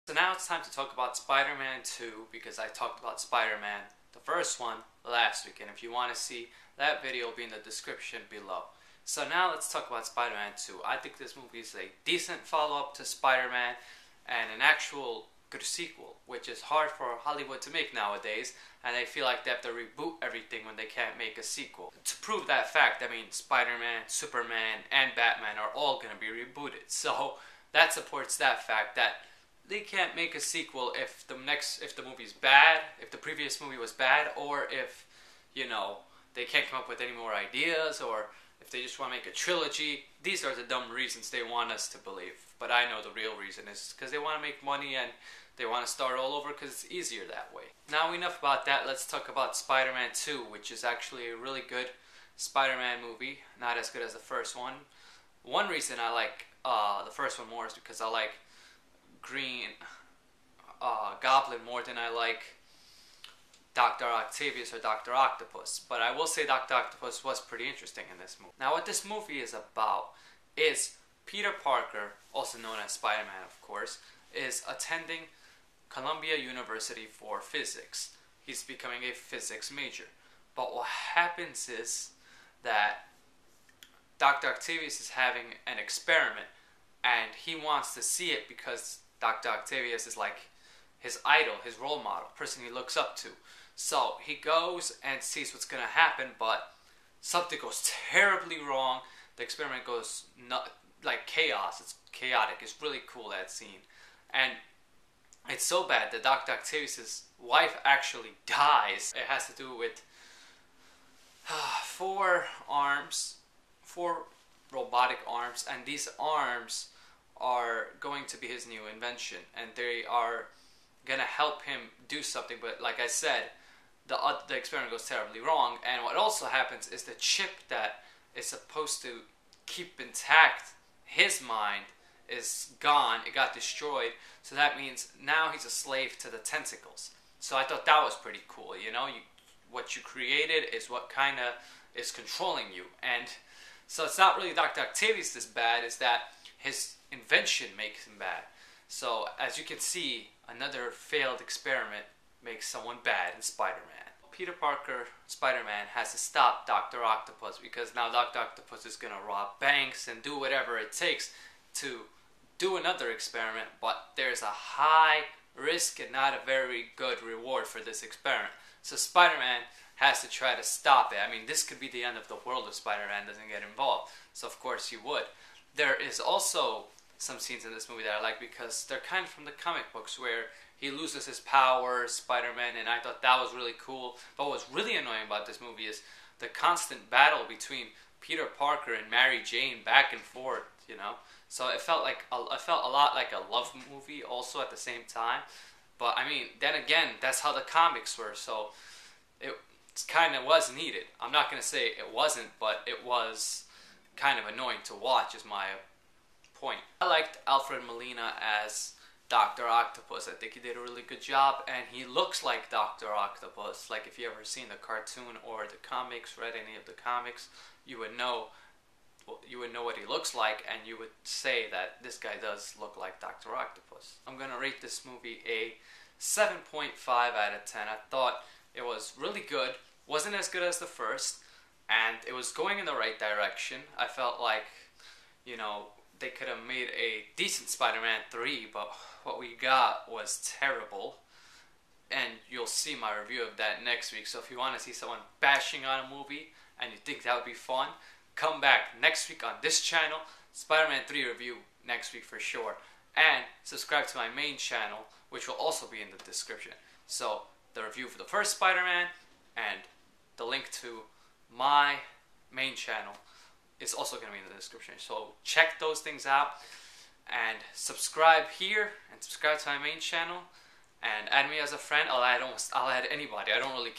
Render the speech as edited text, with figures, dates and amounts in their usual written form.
So now it's time to talk about Spider-Man 2 because I talked about Spider-Man, the first one, last week. And if you want to see that video, it'll be in the description below. So now let's talk about Spider-Man 2. I think this movie is a decent follow-up to Spider-Man and an actual good sequel, which is hard for Hollywood to make nowadays. And they feel like they have to reboot everything when they can't make a sequel. To prove that fact, I mean, Spider-Man, Superman, and Batman are all going to be rebooted. So that supports that fact that they can't make a sequel if the movie's bad, if the previous movie was bad, or if, they can't come up with any more ideas, or if they just want to make a trilogy. These are the dumb reasons they want us to believe. But I know the real reason is because they want to make money and they want to start all over because it's easier that way. Now enough about that, let's talk about Spider-Man 2, which is actually a really good Spider-Man movie. Not as good as the first one. One reason I like the first one more is because I like Green Goblin more than I like Dr. Octavius or Dr. Octopus. But I will say Dr. Octopus was pretty interesting in this movie. Now what this movie is about is Peter Parker, also known as Spider-Man of course, is attending Columbia University for physics. He's becoming a physics major. But what happens is that Dr. Octavius is having an experiment and he wants to see it because Dr. Octavius is like his idol, his role model, person he looks up to. So he goes and sees what's going to happen, but something goes terribly wrong. The experiment goes like chaos. It's chaotic. It's really cool, that scene. And it's so bad that Dr. Octavius' wife actually dies. It has to do with four robotic arms, and these arms are going to be his new invention, and they are gonna help him do something. But like I said, the experiment goes terribly wrong, and what also happens is the chip that is supposed to keep intact his mind is gone. It got destroyed, so that means now he's a slave to the tentacles. So I thought that was pretty cool. What you created is what kind of is controlling you. And so it's not really Dr. Octavius that's bad, it's that his invention makes him bad. So as you can see, another failed experiment makes someone bad in Spider-Man. Peter Parker, Spider-Man, has to stop Dr. Octopus because now Dr. Octopus is going to rob banks and do whatever it takes to do another experiment, but there's a high risk and not a very good reward for this experiment. So Spider-Man has to try to stop it. I mean, this could be the end of the world if Spider-Man doesn't get involved. So of course he would. There is also some scenes in this movie that I like because they're kind of from the comic books where he loses his powers, Spider-Man, and I thought that was really cool. But what's really annoying about this movie is the constant battle between Peter Parker and Mary Jane back and forth, So it felt a lot like a love movie also at the same time. But I mean, then again, that's how the comics were, so it kind of was needed. I'm not going to say it wasn't, but it was kind of annoying to watch is my point. I liked Alfred Molina as Dr. Octopus. I think he did a really good job, and he looks like Dr. Octopus. Like if you ever seen the cartoon or the comics, read any of the comics, you would know what he looks like, and you would say that this guy does look like Dr. Octopus. I'm going to rate this movie a 7.5 out of 10. I thought it was really good. Wasn't as good as the first, and it was going in the right direction. I felt like, they could have made a decent Spider-Man 3, but what we got was terrible. And you'll see my review of that next week. So if you want to see someone bashing on a movie and you think that would be fun, come back next week on this channel. Spider-Man 3 review next week for sure. And subscribe to my main channel, which will also be in the description. So the review for the first Spider-Man and the link to my main channel is also going to be in the description. So check those things out and subscribe here and subscribe to my main channel and add me as a friend. I'll add anybody. I don't really